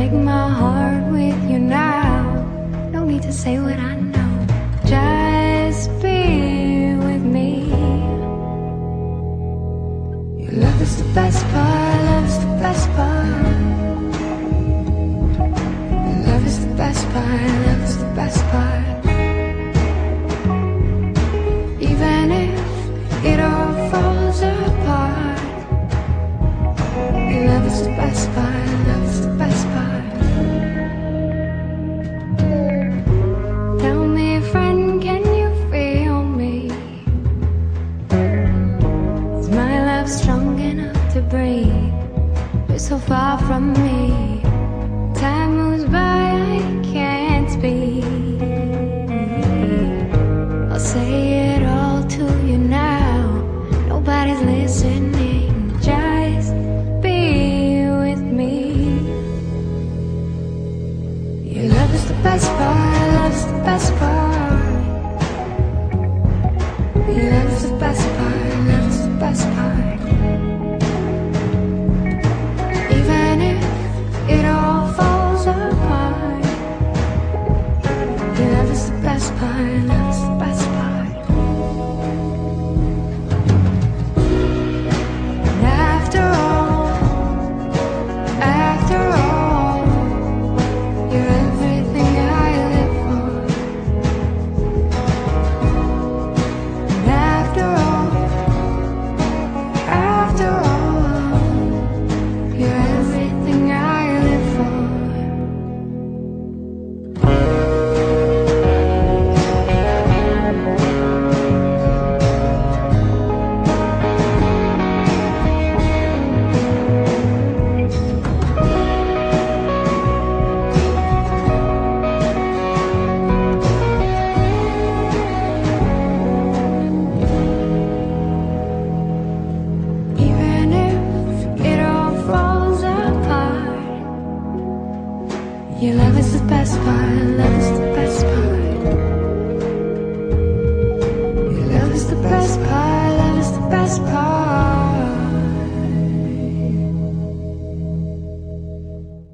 break my heart with you now. No need to say what I know. Just be with me. Your love is the best part, love is the best part. Your love is the best part, love is the best part. Even if it all falls apart, your love is the best part, love is the best part. Tell me, friend, can you feel me? Is my love strong enough to breathe? You're so far from me. Time moves by, I can't speak. I'll say it all to you now. Nobody's listening. Just be with me. Your love is the best part, love is the best part. Your love is the best part, love is the best part. Even if it all falls apart, your love is the best part, love is the best part. And after all, you're everything I live for. And after all, you're everything I live for. Even if it all falls apart, your love is the best part, love is the best part. Your love is the best part, love is the best part.